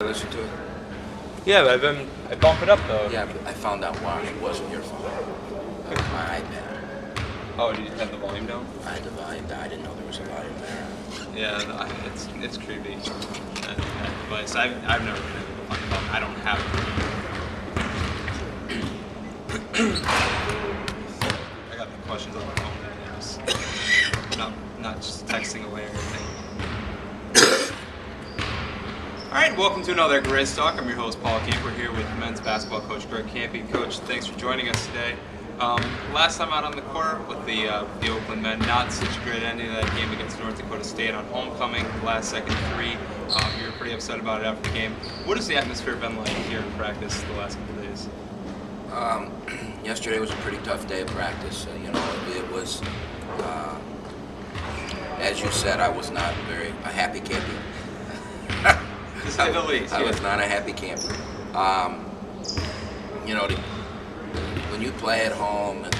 Listen to it? Yeah, I bump it up though. Yeah, but I found out why it wasn't your phone. It was my iPad. Oh, did you have the volume down? I had the volume down. I didn't know there was a volume there. Yeah, it's creepy. That device. I've never been able to find a volume. I don't have it. I got the questions on my phone. Not just texting away or anything. All right, welcome to another Grizz Talk. I'm your host, Paul Kampe. We're here with men's basketball coach Greg Kampe. Coach, thanks for joining us today. Last time out on the court with the Oakland men, not such a great ending of that game against North Dakota State on homecoming, last second three. You were pretty upset about it after the game. What has the atmosphere been like here in practice the last couple of days? Yesterday was a pretty tough day of practice. It was, as you said, I was not a happy camper. To say the least. I was not a happy camper. When you play at home and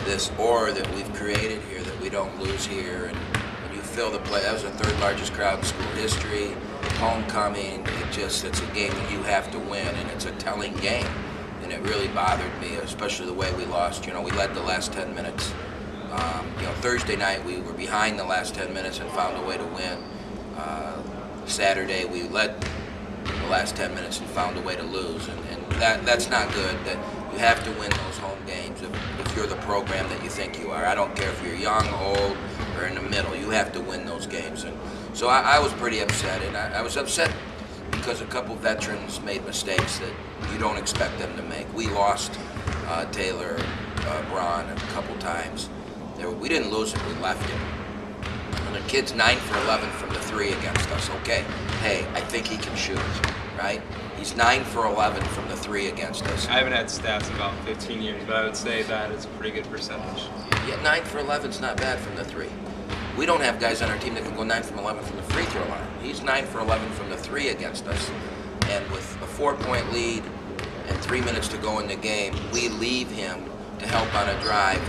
this aura that we've created here, that we don't lose here, and when you fill the play, that was the third largest crowd in school history, homecoming, it's a game that you have to win, and it's a telling game. And it really bothered me, especially the way we lost. We led the last 10 minutes. Thursday night we were behind the last 10 minutes and found a way to win. Saturday we led the last 10 minutes and found a way to lose, and that's not good. That you have to win those home games if you're the program that you think you are. I don't care if you're young, old, or in the middle. You have to win those games, and so I was pretty upset, and I was upset because a couple veterans made mistakes that you don't expect them to make. We lost Taylor Braun a couple times. We didn't lose it, we left it. And the kid's 9 for 11 from the 3 against us. Okay, hey, I think he can shoot, right? He's 9 for 11 from the 3 against us. I haven't had stats in about 15 years, but I would say that is a pretty good percentage. Yeah, 9 for 11 is not bad from the 3. We don't have guys on our team that can go 9 from 11 from the free throw line. He's 9 for 11 from the 3 against us. And with a 4-point lead and 3 minutes to go in the game, we leave him to help on a drive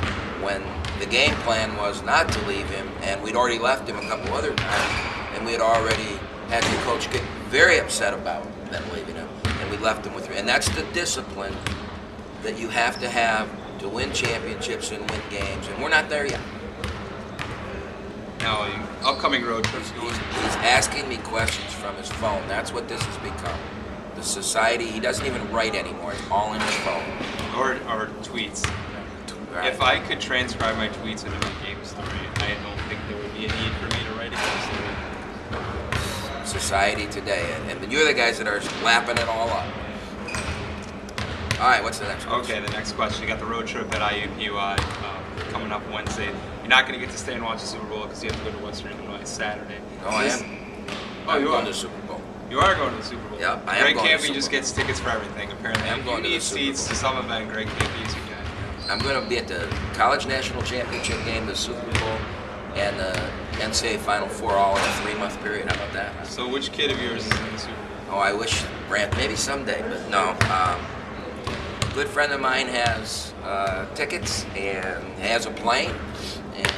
when the game plan was not to leave him, and we'd already left him a couple other times, and we had already had the coach get very upset about them leaving him, and we left him with 3. And that's the discipline that you have to win championships and win games, and we're not there yet. Now, upcoming road trips. He's asking me questions from his phone. That's what this has become. The society, he doesn't even write anymore. It's all in his phone. Or tweets. Right. If I could transcribe my tweets into my game story, I don't think there would be a need for me to write it. Society today, and you're the guys that are lapping it all up. All right, what's the next question? Okay, the next question. You got the road trip at IUPUI coming up Wednesday. You're not going to get to stay and watch the Super Bowl because you have to go to Western Illinois Saturday. Oh, I am. I'm going to the Super Bowl. You are going to the Super Bowl. Yep, I am Greg going to the Kampe Super just Bowl. gets tickets for everything, apparently. I'm going you to need the Super seats Bowl. to some event, Greg Kampe is your guy. I'm going to be at the College National Championship game, the Super Bowl, and the NCAA Final Four all in a 3-month period. How about that? So which kid of yours is in the Super Bowl? Oh, I wish Brant, maybe someday, but no. A good friend of mine has tickets and has a plane, and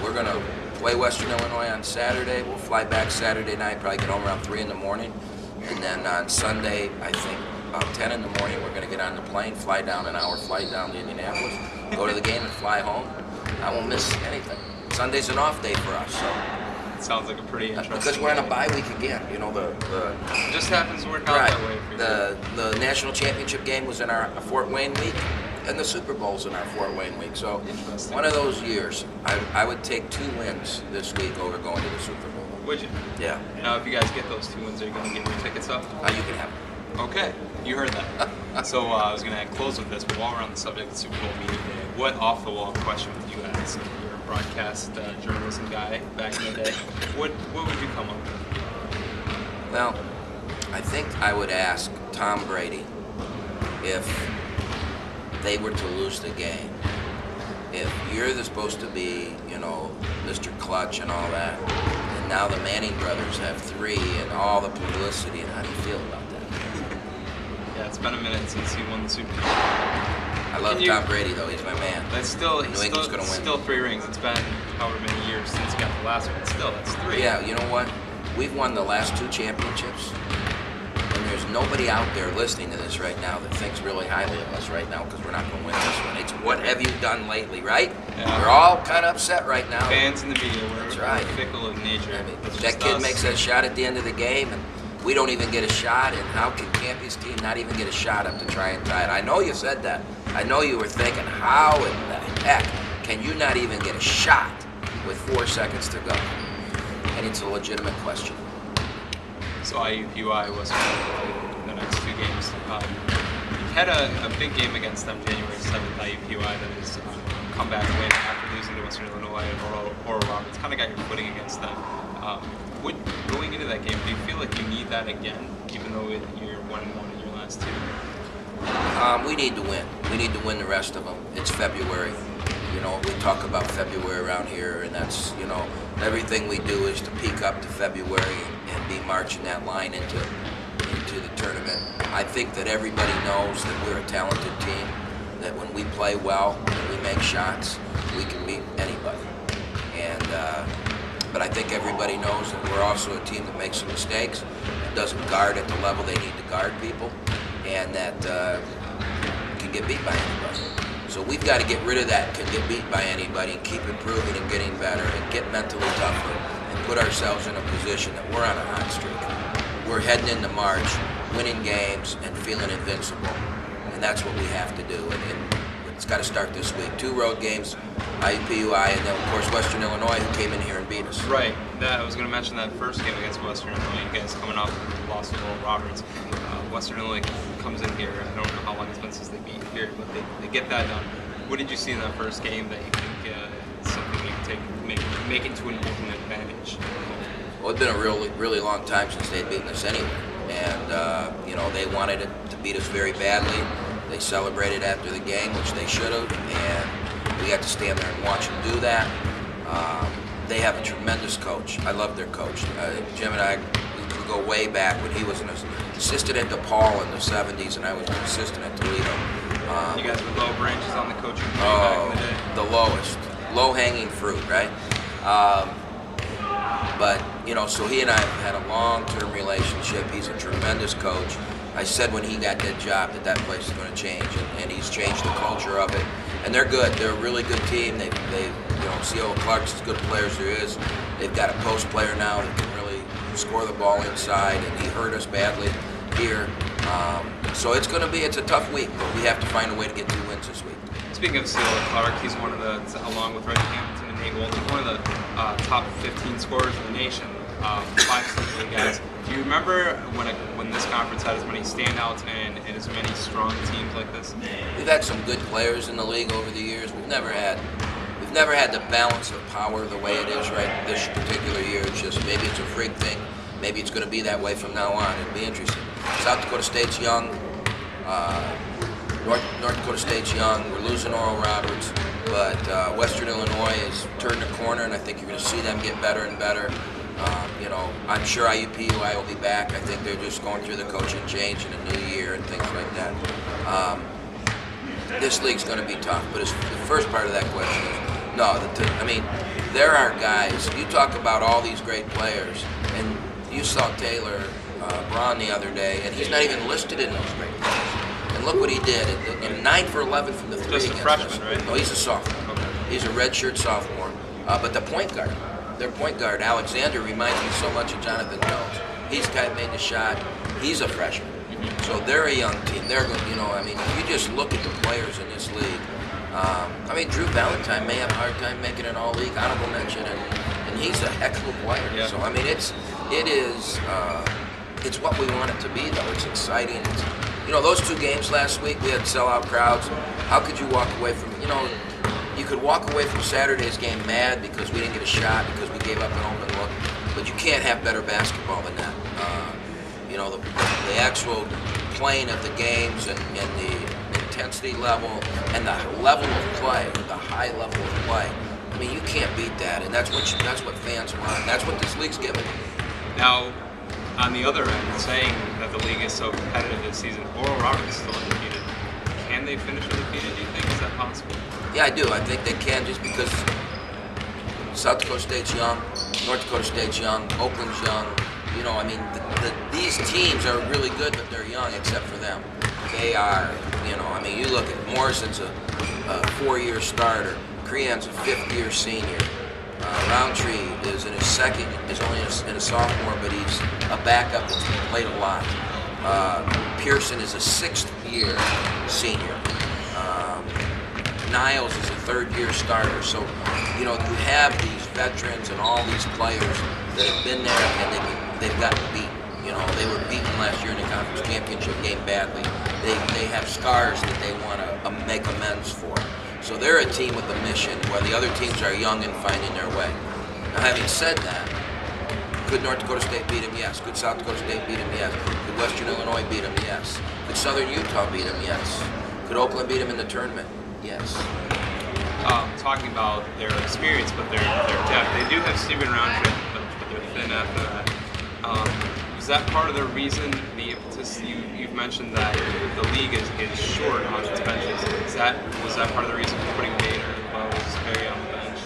we're going to play Western Illinois on Saturday. We'll fly back Saturday night, probably get home around 3 in the morning, and then on Sunday, I think, about 10 in the morning, we're going to get on the plane, fly down an hour flight down to Indianapolis, go to the game and fly home. I won't miss anything. Sunday's an off day for us, so. It sounds like a pretty interesting Because we're on a bye week again, It just happens to work out right. that way for you. The national championship game was in our Fort Wayne week, and the Super Bowl's in our Fort Wayne week. So one of those years, I would take 2 wins this week over going to the Super Bowl. Would you? Yeah. Now, if you guys get those 2 wins, are you going to get your tickets up? You can have them. Okay, you heard that. So I was going to close with this, but while we're on the subject of the Super Bowl media day, what off-the-wall question would you ask? You're a broadcast journalism guy back in the day. What would you come up with? Well, I think I would ask Tom Brady if they were to lose the game. If you're supposed to be, Mr. Clutch and all that, and now the Manning brothers have 3 and all the publicity, and how do you feel about that? Yeah, it's been a minute since he won the Super Bowl. I love Tom Brady, though. He's my man. That's still, New England's going to win. Still 3 rings. It's been however many years since he got the last one. Still, that's 3. Yeah, you know what? we've won the last 2 championships, and there's nobody out there listening to this right now that thinks really highly of us right now because we're not going to win this one. It's what have you done lately, right? Yeah. We're all kind of upset right now. Fans in the media, we're right. fickle of nature. I mean, That's that just kid us. makes that shot at the end of the game, and we don't even get a shot, and how can Kampe's team not even get a shot up to try and tie it? I know you said that. I know you were thinking, how in the heck can you not even get a shot with 4 seconds to go? And it's a legitimate question. So IUPUI was the next 2 games. You had a big game against them January 7th, IUPUI, that is comeback win after losing to Western Illinois and Oral Roberts. Kind of got your footing against them. Going into that game, do you feel like you need that again, even though you're 1-1 in your last 2? We need to win. We need to win the rest of them. It's February. You know, we talk about February around here, and that's, you know, everything we do is to peak up to February and be marching that line into the tournament. I think that everybody knows that we're a talented team, that when we play well and we make shots, we can beat anybody. And but I think everybody knows that we're also a team that makes some mistakes, that doesn't guard at the level they need to guard people, and that can get beat by anybody. So we've got to get rid of that, can get beat by anybody, and keep improving and getting better and get mentally tougher and put ourselves in a position that we're on a hot streak. We're heading into March, winning games and feeling invincible. And that's what we have to do. And it's got to start this week. 2 road games, IUPUI, and then of course Western Illinois, who came in here and beat us. Right. I was going to mention that first game against Western Illinois. You guys coming off the loss of Oral Roberts. Western Illinois comes in here. I don't know how long it's been since they beat here, but they get that done. What did you see in that first game that you think is something you can make into an ultimate advantage? Well, it's been a really long time since they'd beaten us anyway. And, you know, they wanted it to beat us very badly. They celebrated after the game, which they should have, and we got to stand there and watch them do that. They have a tremendous coach. I love their coach. Jim and I, we go way back when he was an assistant at DePaul in the 70s, and I was an assistant at Toledo. You guys were low branches on the coaching tree back in the day? The lowest. Low-hanging fruit, right? But, you know, so he and I have had a long-term relationship. He's a tremendous coach. I said when he got that job that place is going to change, and he's changed the culture of it. And they're good. They're a really good team. They you know, C.O. Clark's as good a player as there is. They've got a post player now that can really score the ball inside, and he hurt us badly here. So it's a tough week, but we have to find a way to get 2 wins this week. Speaking of C.O. Clark, he's one of the, along with Reggie Hamilton and Nate Walton, one of the top 15 scorers in the nation. 5 simply guys. Do you remember when this conference had as many standouts and as many strong teams like this? We've had some good players in the league over the years. We've never had the balance of power the way it is right this particular year. It's just maybe it's a freak thing. Maybe it's going to be that way from now on. It'll be interesting. South Dakota State's young. North Dakota State's young. We're losing Oral Roberts, but Western Illinois has turned a corner, and I think you're going to see them get better and better. You know, I'm sure IUPUI will be back. I think they're just going through the coaching change in a new year and things like that. This league's going to be tough, but the first part of that question is, no, I mean, there are guys, you talk about all these great players, and you saw Taylor Braun the other day, and he's not even listed in those great players. And look what he did, in 9 for 11 from the 3. Just a freshman, right? No, he's a sophomore. Okay. He's a redshirt sophomore, but the point guard, their point guard, Alexander, reminds me so much of Jonathan Jones. He's the guy who made the shot. He's a freshman. So they're a young team. They're, you know, I mean, if you just look at the players in this league, I mean, Drew Valentine may have a hard time making an all-league honorable mention, and he's a heck of a player. Yeah. So I mean, it's what we want it to be, though. It's exciting. You know, those 2 games last week, we had sellout crowds. How could you walk away from, you know, you could walk away from Saturday's game mad because we didn't get a shot, because we gave up an open look, but you can't have better basketball than that. You know, the actual playing of the games and the intensity level and the level of play, the high level of play. I mean, you can't beat that, and that's what fans want. That's what this league's giving. Now, on the other end, saying that the league is so competitive this season, Oral Roberts is still undefeated. Can they finish undefeated, do you think? Is that possible? Yeah, I do. I think they can, just because South Dakota State's young, North Dakota State's young, Oakland's young. You know, I mean, these teams are really good, but they're young except for them. They are, you know, I mean, you look at Morrison's a 4-year starter. Crean's a 5th-year senior. Roundtree is in his second, is only in a sophomore, but he's a backup that's played a lot. Pearson is a 6th-year senior. Niles is a 3rd-year starter. So, you know, you have these veterans and all these players that have been there and they've gotten beat. You know, they were beaten last year in the conference championship game badly. They have scars that they want to make amends for. So they're a team with a mission, while the other teams are young and finding their way. Now, having said that, could North Dakota State beat them? Yes. Could South Dakota State beat them? Yes. Could Western Illinois beat them? Yes. Could Southern Utah beat them? Yes. Could Oakland beat them in the tournament? Yes. Talking about their experience, but their depth, they do have Stephen Roundtree, but they're thin after that. Is that part of the reason, the impetus? You've mentioned that the league is short on its benches. Was that part of the reason for putting Bader and Bowes Perry on the bench?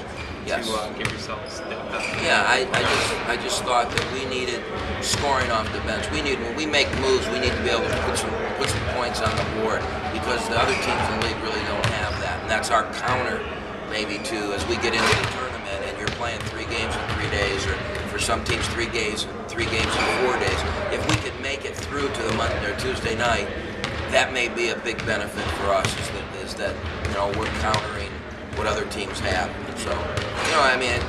Yes. To give yourselves depth? Yeah, I just thought that we needed scoring off the bench. When we make moves, we need to be able to put some points on the board, because the other teams in the league really don't have that, and that's our counter maybe to, as we get into the tournament and you're playing 3 games in 3 days, or for some teams 3 games in 4 days. If we could make it through to the Monday or Tuesday night, that may be a big benefit for us. Is that you know, we're countering what other teams have. And so, you know, I mean,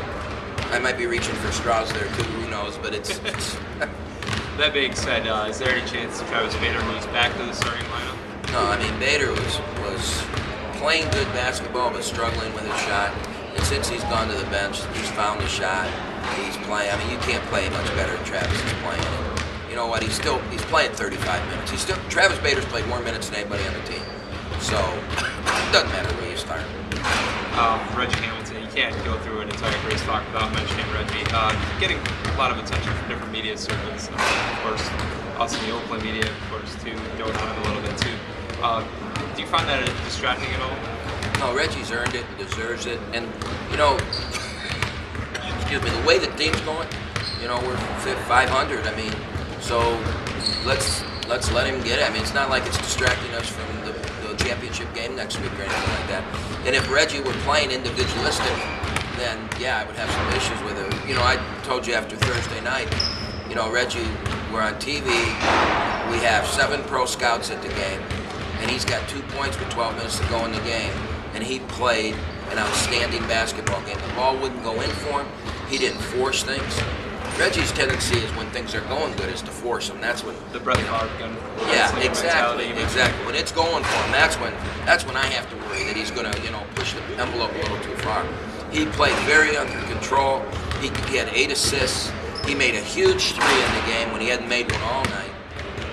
I might be reaching for straws there too. Who knows? But it's That being said, is there any chance Travis Bader moves back to the starting lineup? No, I mean, Bader was playing good basketball but struggling with his shot. And since he's gone to the bench, he's found the shot. He's playing. I mean, you can't play much better than Travis is playing. And you know what? He's playing 35 minutes. Travis Bader's played more minutes than anybody on the team. So it doesn't matter where you start. Reggie Hamilton, you can't go through an entire Grizz talk without mentioning Reggie. Getting a lot of attention from different media circles. Of course, us in the Oakland media, of course, too, going on it a little bit too. Do you find that distracting at all? No, Reggie's earned it and deserves it. And, you know, excuse me, the way the team's going, you know, we're 500. I mean, so let's let him get it. I mean, it's not like it's distracting us from the championship game next week or anything like that. And if Reggie were playing individualistic, then yeah, I would have some issues with it. You know, I told you after Thursday night, you know, Reggie, we're on TV, we have 7 pro scouts at the game, and he's got 2 points with 12 minutes to go in the game, and he played an outstanding basketball game. The ball wouldn't go in for him. He didn't force things. Reggie's tendency is when things are going good is to force them. That's when the Brett Favre gun. Yeah, exactly. When it's going for him, that's when I have to worry that he's going to, you know, push the envelope a little too far. He played very under control. He had 8 assists. He made a huge 3 in the game when he hadn't made one all night.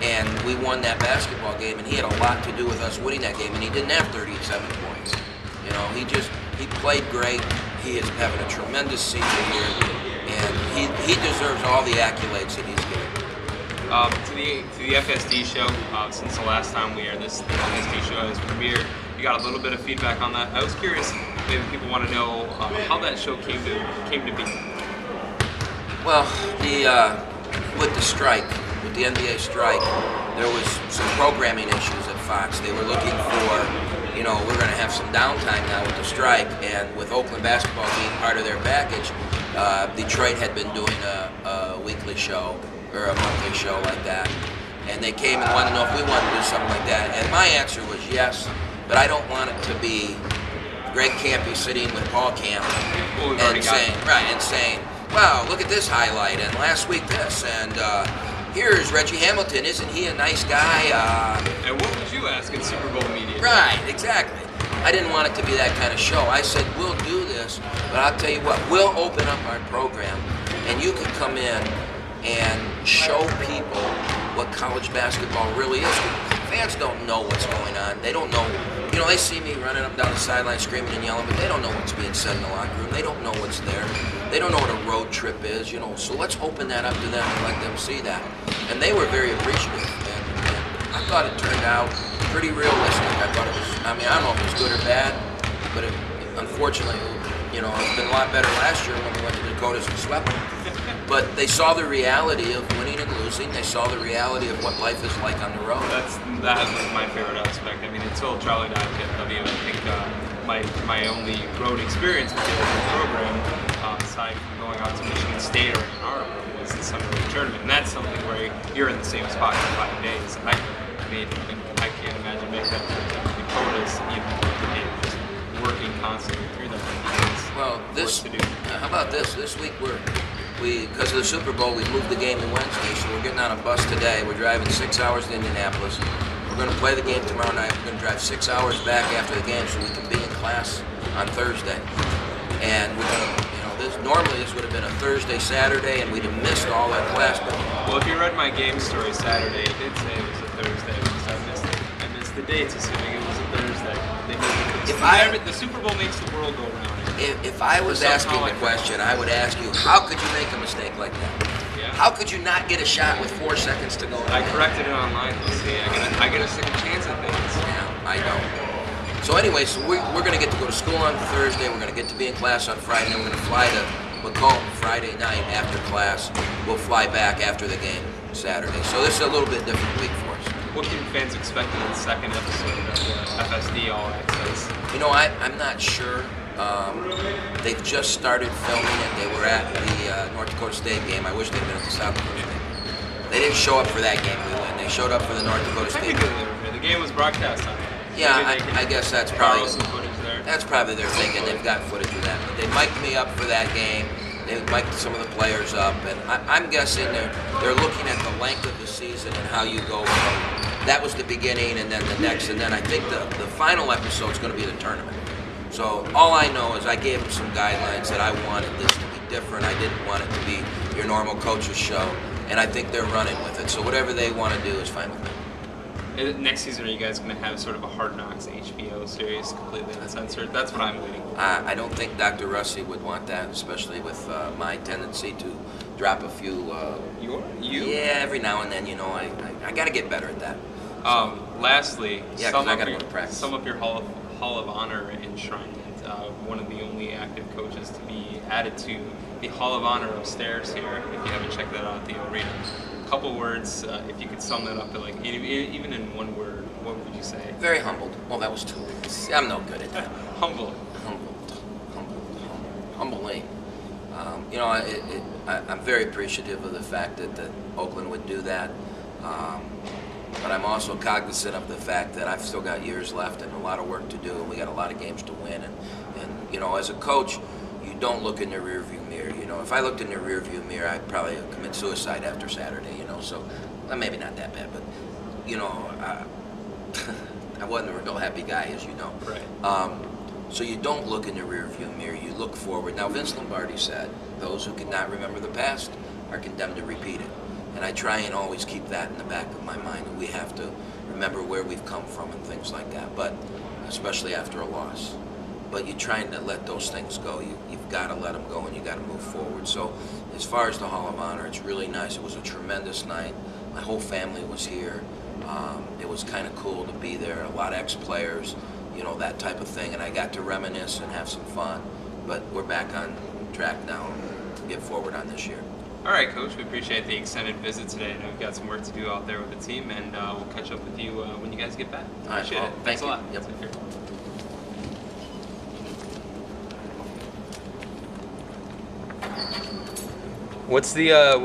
And we won that basketball game, and he had a lot to do with us winning that game, and he didn't have 37 points. You know, he played great. He is having a tremendous season here, and he deserves all the accolades that he's getting. To the FSD show, since the last time we aired this, the FSD show has premiered, you got a little bit of feedback on that. I was curious, maybe people want to know how that show came to be. Well, with the strike, with the NBA strike, there was some programming issues at Fox. They were looking for, you know, we're going to have some downtime now with the strike, and with Oakland basketball being part of their package, Detroit had been doing a weekly show or a monthly show like that, and they came and wanted to know if we wanted to do something like that, and my answer was yes, but I don't want it to be Greg Kampe sitting with Paul Camp and saying, wow, look at this highlight, and last week this, and here's Reggie Hamilton, isn't he a nice guy? And what would you ask in Super Bowl media? Right, exactly. I didn't want it to be that kind of show. I said, we'll do this, but I'll tell you what, we'll open up our program, and you can come in and show people what college basketball really is. Fans don't know what's going on. They don't know, you know, they see me running up down the sideline screaming and yelling, but they don't know what's being said in the locker room. They don't know what's there. They don't know what a road trip is, you know. So let's open that up to them and let them see that. And they were very appreciative. And I thought it turned out pretty realistic. I thought it was, I mean, I don't know if it was good or bad, but unfortunately, you You know, it's been a lot better last year when we went to the Dakotas and swept them. But they saw the reality of winning and losing. They saw the reality of what life is like on the road. That has been my favorite aspect. I mean, until Charlie and I hit W, I think my only road experience with the Oakland program, aside from going out to Michigan State or Ann Arbor, was the Summer League tournament, and that's something where you're in the same spot for 5 days. I can't imagine making that trip to the Dakotas, just working constantly through them. Well, how about this? This week because of the Super Bowl, we moved the game to Wednesday, so we're getting on a bus today. We're driving 6 hours to Indianapolis. We're going to play the game tomorrow night. We're going to drive 6 hours back after the game so we can be in class on Thursday. And we're going to, normally this would have been a Thursday, Saturday, and we'd have missed all that class. But well, if you read my game story Saturday, it did say it was a Thursday because I missed the dates, assuming it was a Thursday. The Super Bowl makes the world go around. If I was asking the question, I would ask you, how could you make a mistake like that? Yeah. How could you not get a shot with 4 seconds to go? I corrected it online. See, I get a second chance at things. Yeah, I know. So anyway, we're going to get to go to school on Thursday. We're going to get to be in class on Friday. And we're going to fly to Macomb Friday night after class. We'll fly back after the game Saturday. So this is a little bit different week for us. What can fans expect in the second episode of the FSD All Access? I'm not sure. They've just started filming it. They were at the North Dakota State game. I wish they'd been at the South Dakota game. They didn't show up for that game we won. They showed up for the North Dakota State game. The game was broadcast on it. Yeah, I guess that's probably some footage there. That's probably their thinking. They've got footage of that. But they mic'd me up for that game. They mic'd some of the players up, and I'm guessing they're looking at the length of the season and how you go from that was the beginning and then the next, and then I think the final episode is going to be the tournament. So all I know is I gave them some guidelines that I wanted this to be different. I didn't want it to be your normal coach's show, and I think they're running with it. So whatever they want to do is fine with me. Next season, are you guys going to have sort of a Hard Knocks HBO series completely uncensored? That's what I'm waiting for. I don't think Dr. Russi would want that, especially with my tendency to drop a few. You? Yeah, every now and then, I got to get better at that. Lastly, yeah, I got to go to practice. Sum up your Hall of Honor enshrinement. One of the only active coaches to be added to the Hall of Honor upstairs here. If you haven't checked that out at the arena. Couple words, if you could sum that up to even in one word, what would you say? Very humbled. Well, that was two. I'm no good at that. Humbled. Humbling. I'm very appreciative of the fact that Oakland would do that. But I'm also cognizant of the fact that I've still got years left and a lot of work to do, and we got a lot of games to win. And as a coach, you don't look in the rearview mirror. If I looked in the rearview mirror, I'd probably commit suicide after Saturday. So maybe not that bad, but I wasn't a real happy guy, as you know. Right. So you don't look in the rearview mirror. You look forward. Now, Vince Lombardi said, "Those who cannot remember the past are condemned to repeat it." And I try and always keep that in the back of my mind. And we have to remember where we've come from and things like that. But especially after a loss. But you're trying to let those things go. You've got to let them go and you got to move forward. So as far as the Hall of Honor, it's really nice. It was a tremendous night. My whole family was here. It was kind of cool to be there. A lot of ex-players, that type of thing. And I got to reminisce and have some fun. But we're back on track now to get forward on this year. All right, Coach. We appreciate the extended visit today. I know we've got some work to do out there with the team, and we'll catch up with you when you guys get back. All right, Appreciate it. Thanks a lot. Yep. Take care. What's the